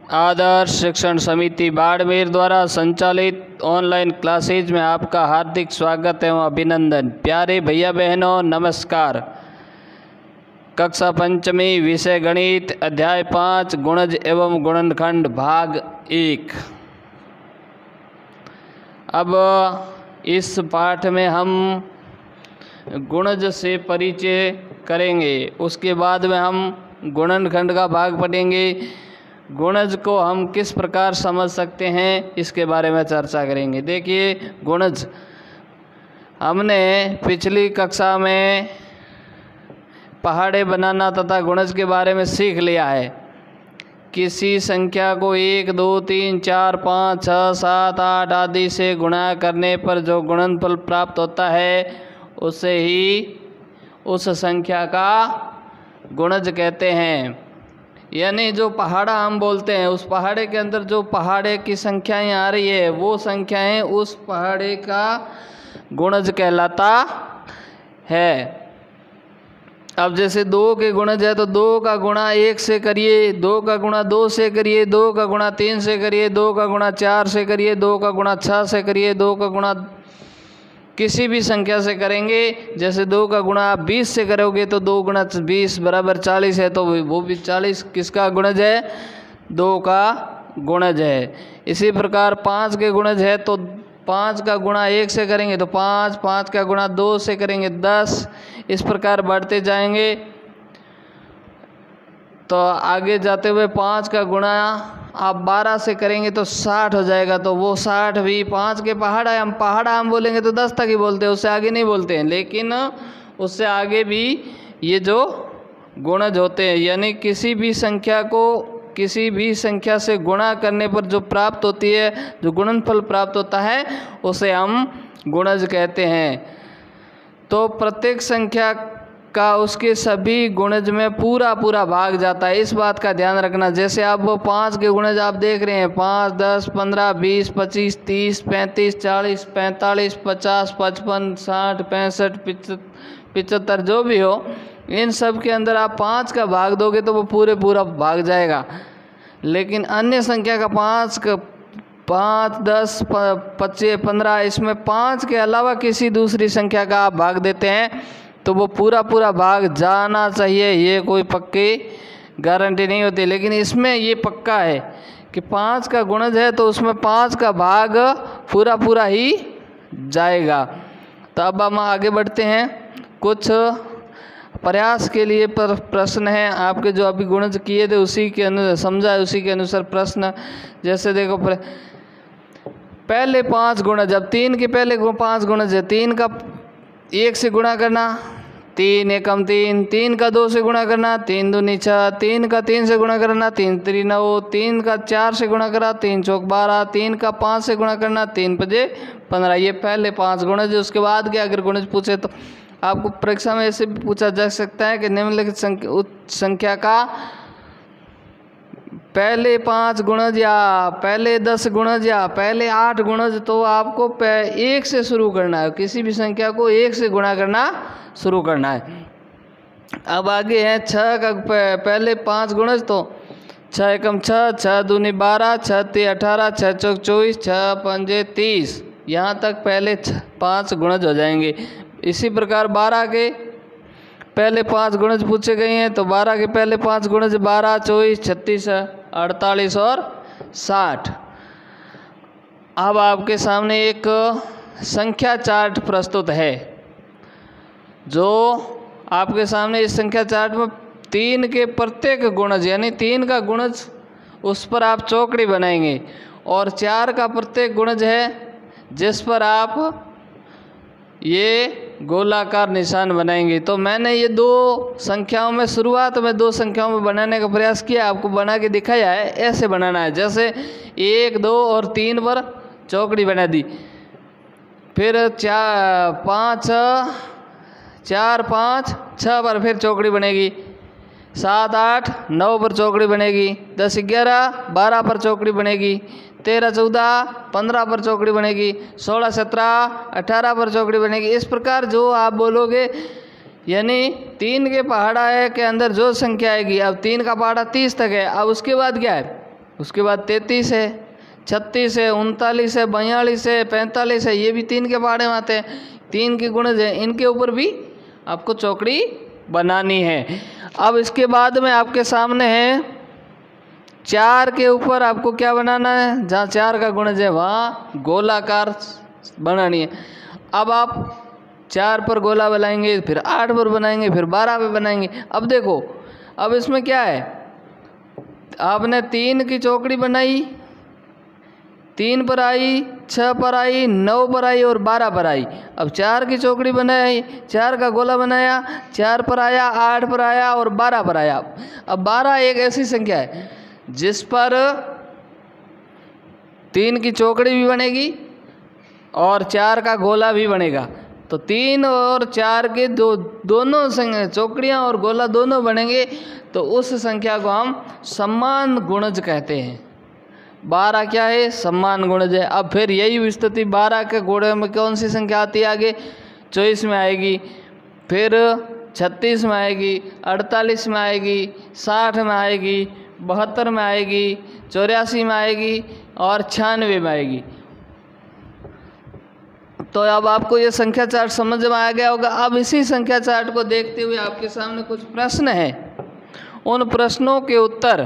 आदर्श शिक्षण समिति बाड़मेर द्वारा संचालित ऑनलाइन क्लासेज में आपका हार्दिक स्वागत एवं अभिनंदन। प्यारे भैया बहनों नमस्कार। कक्षा पंचमी विषय गणित अध्याय 5 गुणज एवं गुणनखंड भाग 1। अब इस पाठ में हम गुणज से परिचय करेंगे, उसके बाद में हम गुणनखंड का भाग पढ़ेंगे। गुणज को हम किस प्रकार समझ सकते हैं इसके बारे में चर्चा करेंगे। देखिए, गुणज हमने पिछली कक्षा में पहाड़े बनाना तथा गुणज के बारे में सीख लिया है। किसी संख्या को 1, 2, 3, 4, 5, 6, 7, 8 आदि से गुणा करने पर जो गुणनफल प्राप्त होता है उसे ही उस संख्या का गुणज कहते हैं। यानी जो पहाड़ा हम बोलते हैं, उस पहाड़े के अंदर जो पहाड़े की संख्याएं आ रही है वो संख्याएं उस पहाड़े का गुणज कहलाता है। अब जैसे 2 के गुणज है तो 2 का गुणा 1 से करिए, 2 का गुणा 2 से करिए, 2 का गुणा 3 से करिए, 2 का गुणा 4 से करिए, 2 का गुणा 6 से करिए, 2 का गुणा किसी भी संख्या से करेंगे। जैसे 2 का गुणा आप 20 से करोगे तो 2 गुणा 20 बराबर 40 है, तो वो भी 40 किसका गुणज है? 2 का गुणज है। इसी प्रकार 5 के गुणज है तो 5 का गुणा 1 से करेंगे तो 5, 5 का गुणा 2 से करेंगे 10, इस प्रकार बढ़ते जाएंगे। तो आगे जाते हुए 5 का गुणा आप 12 से करेंगे तो 60 हो जाएगा, तो वो 60 भी 5 के पहाड़ा हम बोलेंगे तो 10 तक ही बोलते हैं, उससे आगे नहीं बोलते हैं। लेकिन उससे आगे भी ये जो गुणज होते हैं, यानी किसी भी संख्या को किसी भी संख्या से गुणा करने पर जो प्राप्त होती है, जो गुणनफल प्राप्त होता है उसे हम गुणज कहते हैं। तो प्रत्येक संख्या का उसके सभी गुणज में पूरा भाग जाता है, इस बात का ध्यान रखना। जैसे आप वो 5 के गुणज आप देख रहे हैं, 5, 10, 15, 20, 25, 30, 35, 40, 45, 50, 55, 60, 65, 75 जो भी हो, इन सब के अंदर आप 5 का भाग दोगे तो वो पूरा भाग जाएगा। लेकिन अन्य संख्या का 5, 10, 25, 15 इसमें 5 के अलावा किसी दूसरी संख्या का आप भाग देते हैं तो वो पूरा भाग जाना चाहिए। ये कोई पक्की गारंटी नहीं होती, लेकिन इसमें ये पक्का है कि 5 का गुणज है तो उसमें 5 का भाग पूरा ही जाएगा। तो अब हम आगे बढ़ते हैं। कुछ प्रयास के लिए प्रश्न है आपके, जो अभी गुणज किए थे उसी के अनुसार समझा है, उसी के अनुसार प्रश्न। जैसे देखो, पहले 5 गुणज, अब 3 के पहले 5 गुणज है। 3 का 1 से गुणा करना, 3 एकम 3, 3 का 2 से गुणा करना, 3 दूनी 6, 3 का 3 से गुणा करना, 3 त्रि 9, 3 का 4 से गुणा करा, 3 चौक 12, 3 का 5 से गुणा करना, 3 पजे 15। ये पहले 5 गुणज। उसके बाद क्या, अगर गुणज पूछे तो आपको परीक्षा में ऐसे भी पूछा जा सकता है कि निम्नलिखित संख्या का पहले 5 गुणज या पहले 10 गुणज या पहले 8 गुणज, तो आपको 1 से शुरू करना है। किसी भी संख्या को 1 से गुणा करना शुरू करना है। अब आगे है 6 का पहले 5 गुणज, तो 6 एकम 6, 6 दूनी 12, 6 तीन 18, 6 चौक 24, 6 पंजे 30, यहाँ तक पहले 5 गुणज हो जाएंगे। इसी प्रकार 12 के पहले 5 गुणज पूछे गए हैं तो 12 के पहले 5 गुणज 12, 24, 36, 48 और 60। अब आपके सामने एक संख्या चार्ट प्रस्तुत है, जो आपके सामने इस संख्या चार्ट में 3 के प्रत्येक गुणज, यानी 3 का गुणज उस पर आप चौकड़ी बनाएंगे, और 4 का प्रत्येक गुणज है जिस पर आप ये गोलाकार निशान बनाएंगे। तो मैंने ये 2 संख्याओं में शुरुआत में 2 संख्याओं में बनाने का प्रयास किया, आपको बना के दिखाया है। ऐसे बनाना है, जैसे 1, 2 और 3 पर चौकड़ी बना दी, फिर 4, 5, 6 पर फिर चौकड़ी बनेगी, 7, 8, 9 पर चौकड़ी बनेगी, 10, 11, 12 पर चौकड़ी बनेगी, 13, 14, 15 पर चौकड़ी बनेगी, 16, 17, 18 पर चौकड़ी बनेगी। इस प्रकार जो आप बोलोगे, यानी 3 के पहाड़ा है के अंदर जो संख्या आएगी, अब 3 का पहाड़ा 30 तक है। अब उसके बाद क्या है, उसके बाद 33 है, 36 है, 39 है, 42 है, 45 है, ये भी 3 के पहाड़े में आते हैं। 3 के गुणज है, इनके ऊपर भी आपको चौकड़ी बनानी है। अब इसके बाद में आपके सामने है 4 के ऊपर आपको क्या बनाना है, जहाँ 4 का गुणज है वहाँ गोलाकार बनानी है। अब आप 4 पर गोला बनाएंगे, फिर 8 पर बनाएंगे, फिर 12 पर बनाएंगे। अब देखो, अब इसमें क्या है, आपने 3 की चौकड़ी बनाई, 3 पर आई, 6 पर आई, 9 पर आई और 12 पर आई। अब 4 की चौकड़ी बनाई, 4 का गोला बनाया, 4 पर आया, 8 पर आया और 12 पर आया। अब 12 एक ऐसी संख्या है जिस पर 3 की चौकड़ी भी बनेगी और 4 का गोला भी बनेगा। तो 3 और 4 के दोनों चौकड़ियाँ और गोला दोनों बनेंगे, तो उस संख्या को हम समान गुणज कहते हैं। 12 क्या है, समान गुणज है। अब फिर यही स्थिति 12 के गुणे में कौन सी संख्या आती है आगे, 24 में आएगी, फिर 36 में आएगी, 48 में आएगी, 60 में आएगी, 72 में आएगी, 84 में आएगी और 96 में आएगी। तो अब आपको ये संख्या चार्ट समझ में आ गया होगा। अब इसी संख्या चार्ट को देखते हुए आपके सामने कुछ प्रश्न हैं, उन प्रश्नों के उत्तर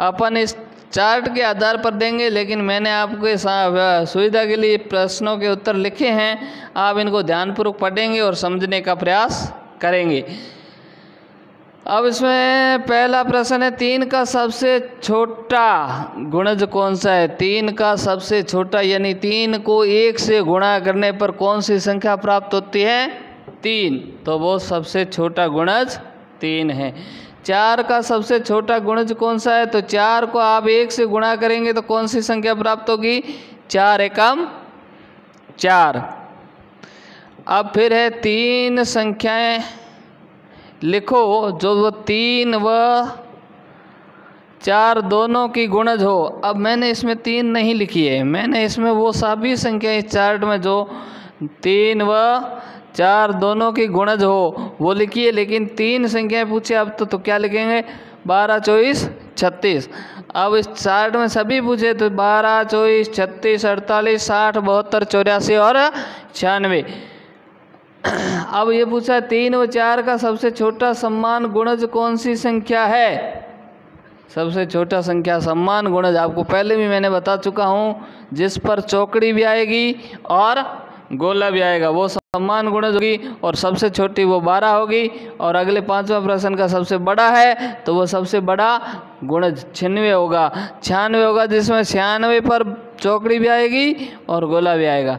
अपन इस चार्ट के आधार पर देंगे, लेकिन मैंने आपके सुविधा के लिए प्रश्नों के उत्तर लिखे हैं। आप इनको ध्यानपूर्वक पढ़ेंगे और समझने का प्रयास करेंगे। अब इसमें पहला प्रश्न है, 3 का सबसे छोटा गुणज कौन सा है। 3 का सबसे छोटा यानी 3 को 1 से गुणा करने पर कौन सी संख्या प्राप्त होती है, 3, तो वो सबसे छोटा गुणज 3 है। 4 का सबसे छोटा गुणज कौन सा है, तो 4 को आप 1 से गुणा करेंगे तो कौन सी संख्या प्राप्त होगी, 4 एकम 4। अब फिर है 3 संख्याएं लिखो जो वो 3 व 4 दोनों की गुणज हो। अब मैंने इसमें 3 नहीं लिखी है, मैंने इसमें वो सभी संख्या इस चार्ट में जो 3 व 4 दोनों की गुणज हो वो लिखी है, लेकिन 3 संख्याएं पूछे अब तो क्या लिखेंगे, 12, 24, 36। अब इस चार्ट में सभी पूछे तो 12, 24, 36, 48, 60, 72, 84 और 96। अब ये पूछा 3 व 4 का सबसे छोटा समान गुणज कौन सी संख्या है। सबसे छोटा संख्या समान गुणज आपको पहले भी मैंने बता चुका हूँ, जिस पर चौकड़ी भी आएगी और गोला भी आएगा वो समान गुणज होगी, और सबसे छोटी वो 12 होगी। और अगले 5वां प्रश्न का सबसे बड़ा है तो वो सबसे बड़ा गुणज 96 होगा। 96 होगा जिसमें 96 पर चौकड़ी भी आएगी और गोला भी आएगा।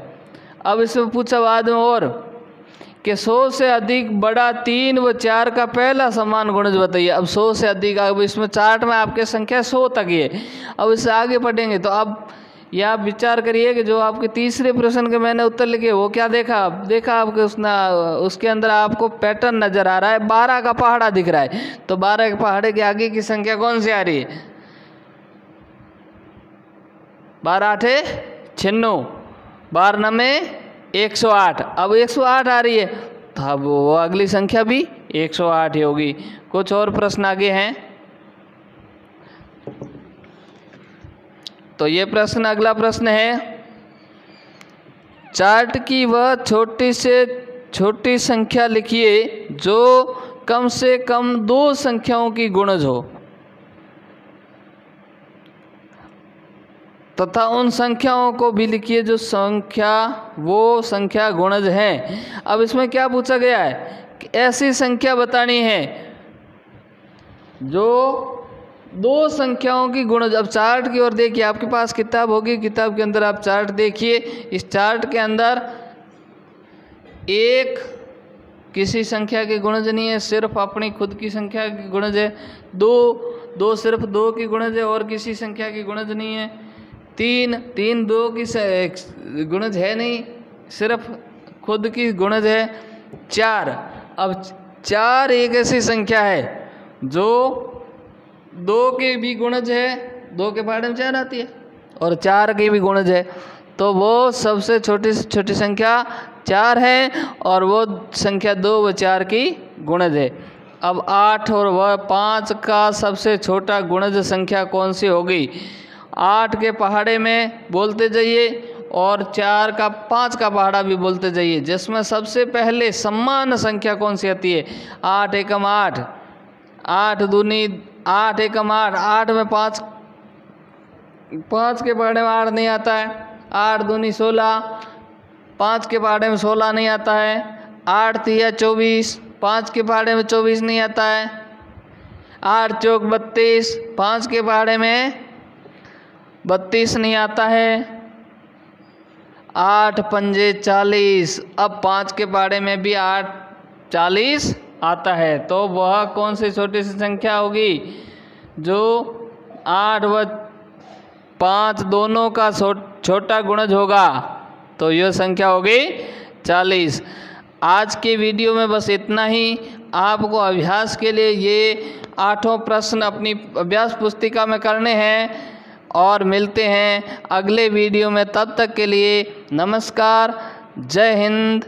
अब इसमें पूछा बाद में और कि 100 से अधिक बड़ा 3 व 4 का पहला समान गुणज बताइए। अब 100 से अधिक, अब इसमें चार्ट में आपके संख्या 100 तक ही है। अब इससे आगे बढ़ेंगे तो अब यह आप विचार करिए कि जो आपके तीसरे प्रश्न के मैंने उत्तर लिखे वो क्या देखा आपके उसके अंदर आपको पैटर्न नज़र आ रहा है, 12 का पहाड़ा दिख रहा है। तो 12 के पहाड़े के आगे की संख्या कौन सी आ रही है, 12 8 96, 12 9 108। अब 108 आ रही है तो अब वो अगली संख्या भी 108 ही होगी। कुछ और प्रश्न आगे हैं। तो ये प्रश्न, अगला प्रश्न है, चार्ट की वह छोटी से छोटी संख्या लिखिए जो कम से कम 2 संख्याओं की गुणज हो तथा उन संख्याओं को भी लिखिए जो वो संख्या गुणज हैं। अब इसमें क्या पूछा गया है कि ऐसी संख्या बतानी है जो 2 संख्याओं की गुणज। अब चार्ट की ओर देखिए, आपके पास किताब होगी, किताब के अंदर आप चार्ट देखिए। इस चार्ट के अंदर 1 किसी संख्या की गुणज नहीं है, सिर्फ अपनी खुद की संख्या की गुणज है। 2 सिर्फ 2 की गुणज है और किसी संख्या की गुणज नहीं है। 3 2 की गुणज है नहीं, सिर्फ खुद की गुणज है। 4, अब 4 एक ऐसी संख्या है जो 2 के भी गुणज है, 2 के पहाड़े में 4 आती है, और 4 की भी गुणज है। तो वो सबसे छोटी से छोटी संख्या 4 है और वो संख्या 2 व 4 की गुणज है। अब 8 और वह 5 का सबसे छोटा गुणज संख्या कौन सी होगी? 8 के पहाड़े में बोलते जाइए और 5 का पहाड़ा भी बोलते जाइए, जिसमें सबसे पहले समान संख्या कौन सी आती है? 8 एकम 8, 8 दूनी 8 एकम 8, 8 में 5 के पहाड़े में 8 नहीं आता है। 8 दूनी 16, 5 के पहाड़े में 16 नहीं आता है। 8 तिया 24, 5 के पहाड़े में 24 नहीं आता है। 8 चौक 32, 5 के पहाड़े में 32 नहीं आता है। 8 पंजे 40, अब 5 के पहाड़े में भी 8 40 आता है। तो वह कौन सी छोटी सी संख्या होगी जो 8 व 5 दोनों का छोटा गुणज होगा? तो यह संख्या होगी 40। आज के वीडियो में बस इतना ही। आपको अभ्यास के लिए ये 8 प्रश्न अपनी अभ्यास पुस्तिका में करने हैं और मिलते हैं अगले वीडियो में। तब तक के लिए नमस्कार, जय हिंद।